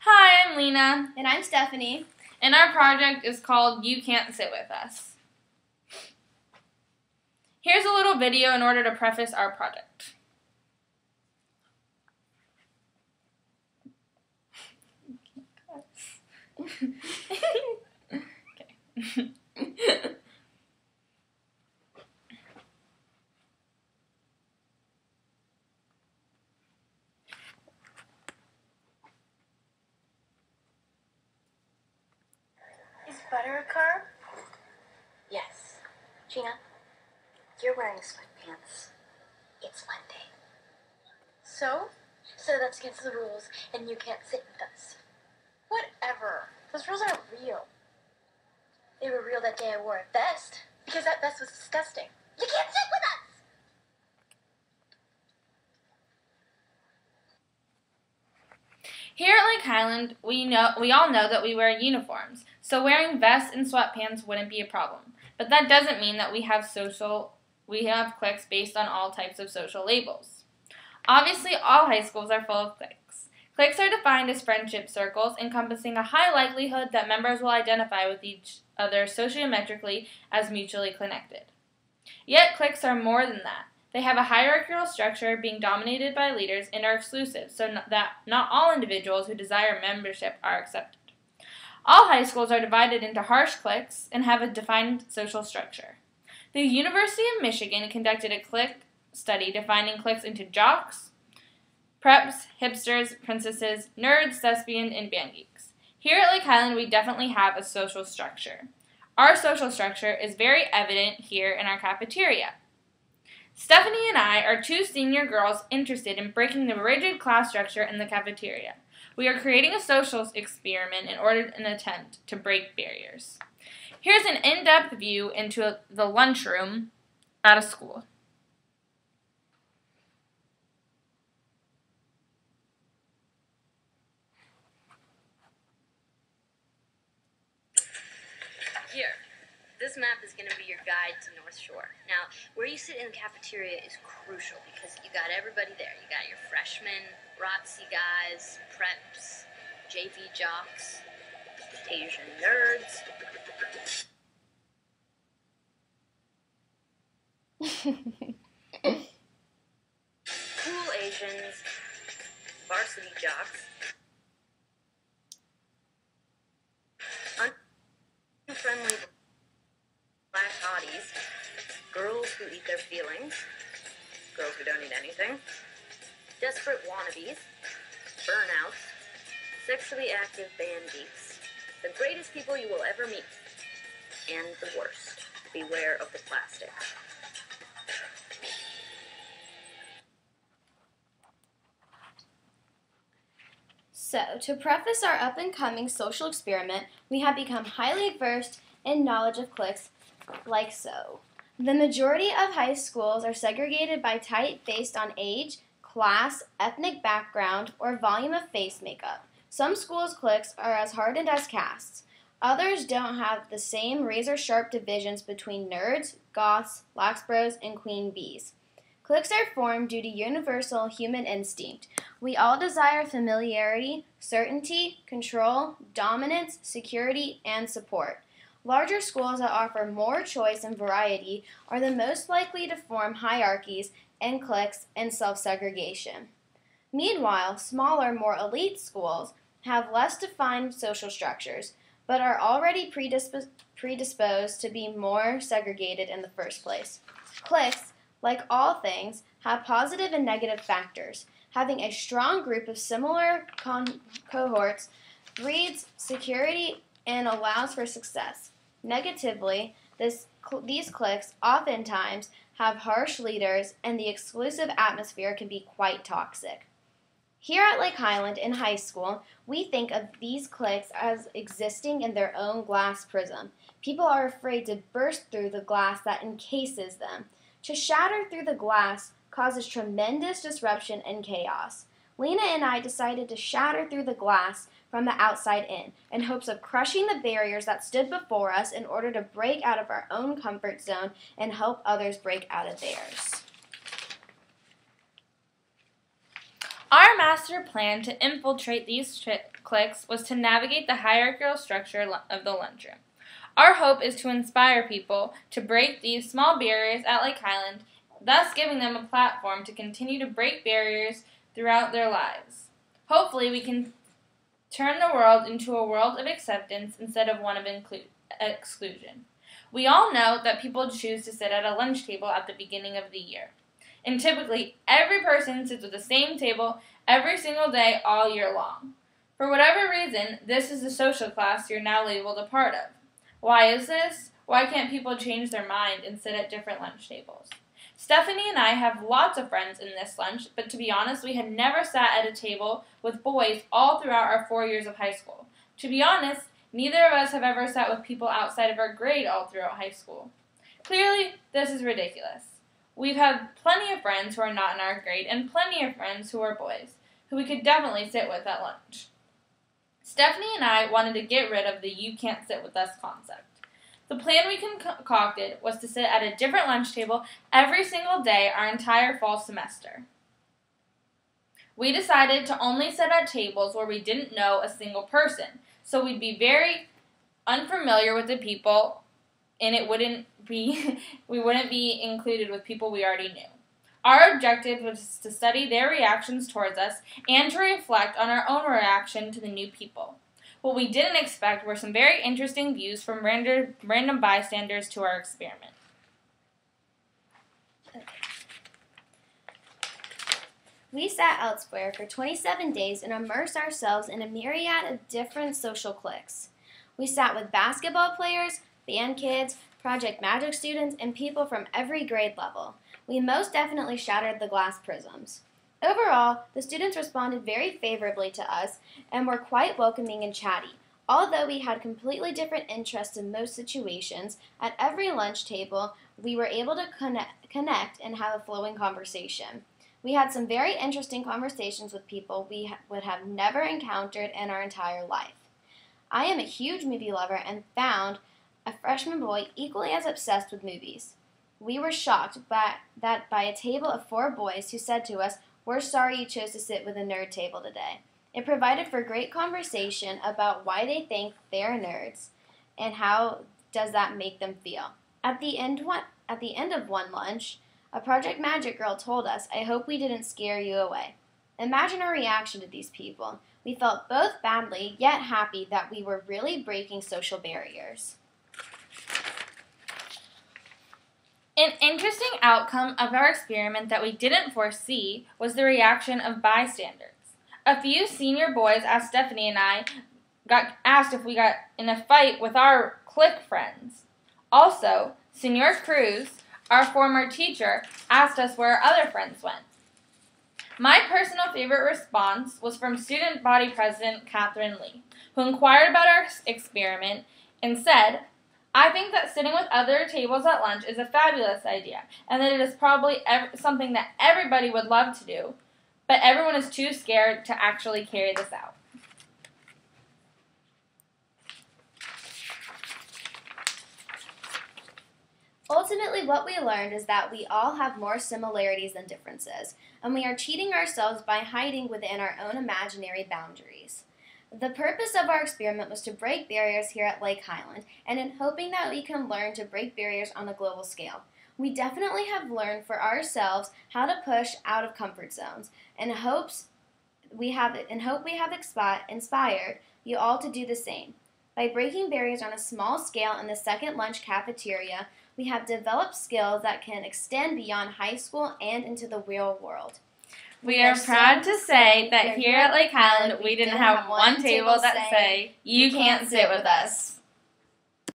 Hi, I'm Lena. And I'm Stephanie. And our project is called You Can't Sit With Us. Here's a little video in order to preface our project. Okay. Is butter a carb? Yes. Gina, you're wearing sweatpants. It's Monday. So? So that's against the rules, and you can't sit with us. Whatever. Those rules aren't real. They were real that day I wore a vest, because that vest was disgusting. You can't sit with us! Here at Lake Highland, we all know that we wear uniforms, so wearing vests and sweatpants wouldn't be a problem. But that doesn't mean that we have cliques based on all types of social labels. Obviously, all high schools are full of cliques. Cliques are defined as friendship circles encompassing a high likelihood that members will identify with each other sociometrically as mutually connected. Yet cliques are more than that. They have a hierarchical structure being dominated by leaders and are exclusive, so that not all individuals who desire membership are accepted. All high schools are divided into harsh cliques and have a defined social structure. The University of Michigan conducted a clique study defining cliques into jocks, preps, hipsters, princesses, nerds, thespians, and band geeks. Here at Lake Highland, we definitely have a social structure. Our social structure is very evident here in our cafeteria. Stephanie and I are two senior girls interested in breaking the rigid class structure in the cafeteria. We are creating a social experiment in order to attempt to break barriers. Here's an in-depth view into the lunchroom at a school. Here, this map is going to be your guide to North Shore. Now, where you sit in the cafeteria is crucial because you got everybody there. You got your freshmen, ROTC guys, preps, JV jocks, Asian nerds. Cool Asians, varsity jocks, unfriendly black hotties, girls who eat their feelings, girls who don't eat anything, desperate wannabes, burnouts, sexually active band geeks, the greatest people you will ever meet, and the worst. Beware of the plastic. So, to preface our up-and-coming social experiment, we have become highly versed in knowledge of cliques like so. The majority of high schools are segregated by type based on age, class, ethnic background, or volume of face makeup. Some schools' cliques are as hardened as castes. Others don't have the same razor-sharp divisions between nerds, goths, lax bros, and queen bees. Cliques are formed due to universal human instinct. We all desire familiarity, certainty, control, dominance, security, and support. Larger schools that offer more choice and variety are the most likely to form hierarchies and cliques and self-segregation. Meanwhile, smaller, more elite schools have less defined social structures, but are already predisposed to be more segregated in the first place. Cliques, like all things, have positive and negative factors. Having a strong group of similar cohorts breeds security and allows for success. Negatively, these cliques oftentimes have harsh leaders, and the exclusive atmosphere can be quite toxic. Here at Lake Highland in high school, we think of these cliques as existing in their own glass prism. People are afraid to burst through the glass that encases them. To shatter through the glass causes tremendous disruption and chaos. Lena and I decided to shatter through the glass from the outside in hopes of crushing the barriers that stood before us in order to break out of our own comfort zone and help others break out of theirs. Our master plan to infiltrate these cliques was to navigate the hierarchical structure of the lunchroom. Our hope is to inspire people to break these small barriers at Lake Highland, thus giving them a platform to continue to break barriers throughout their lives. Hopefully, we can turn the world into a world of acceptance instead of one of exclusion. We all know that people choose to sit at a lunch table at the beginning of the year. And typically, every person sits at the same table every single day all year long. For whatever reason, this is the social class you're now labeled a part of. Why is this? Why can't people change their mind and sit at different lunch tables? Stephanie and I have lots of friends in this lunch, but to be honest, we had never sat at a table with boys all throughout our 4 years of high school. To be honest, neither of us have ever sat with people outside of our grade all throughout high school. Clearly, this is ridiculous. We've had plenty of friends who are not in our grade and plenty of friends who are boys, who we could definitely sit with at lunch. Stephanie and I wanted to get rid of the "you can't sit with us" concept. The plan we concocted was to sit at a different lunch table every single day our entire fall semester. We decided to only sit at tables where we didn't know a single person, so we'd be very unfamiliar with the people, and we wouldn't be included with people we already knew. Our objective was to study their reactions towards us and to reflect on our own reaction to the new people. What we didn't expect were some very interesting views from random bystanders to our experiment. We sat elsewhere for 27 days and immersed ourselves in a myriad of different social cliques. We sat with basketball players, band kids, Project Magic students, and people from every grade level. We most definitely shattered the glass prisms. Overall, the students responded very favorably to us and were quite welcoming and chatty. Although we had completely different interests in most situations, at every lunch table, we were able to connect and have a flowing conversation. We had some very interesting conversations with people we would have never encountered in our entire life. I am a huge movie lover and found a freshman boy equally as obsessed with movies. We were shocked by a table of 4 boys who said to us, "We're sorry you chose to sit with a nerd table today." It provided for great conversation about why they think they're nerds and how does that make them feel. At the end of one lunch, a Project Magic girl told us, "I hope we didn't scare you away." Imagine our reaction to these people. We felt both badly yet happy that we were really breaking social barriers. An interesting outcome of our experiment that we didn't foresee was the reaction of bystanders. A few senior boys asked Stephanie and I asked if we got in a fight with our clique friends. Also, Senor Cruz, our former teacher, asked us where our other friends went. My personal favorite response was from Student Body President Catherine Lee, who inquired about our experiment and said, "I think that sitting with other tables at lunch is a fabulous idea, and that it is probably something that everybody would love to do, but everyone is too scared to actually carry this out." Ultimately, what we learned is that we all have more similarities than differences, and we are cheating ourselves by hiding within our own imaginary boundaries. The purpose of our experiment was to break barriers here at Lake Highland, and in hoping that we can learn to break barriers on a global scale. We definitely have learned for ourselves how to push out of comfort zones, and hope we have inspired you all to do the same. By breaking barriers on a small scale in the second lunch cafeteria, we have developed skills that can extend beyond high school and into the real world. We are proud to say that here at Lake Highland, we didn't have one table that say, "You can't sit with us."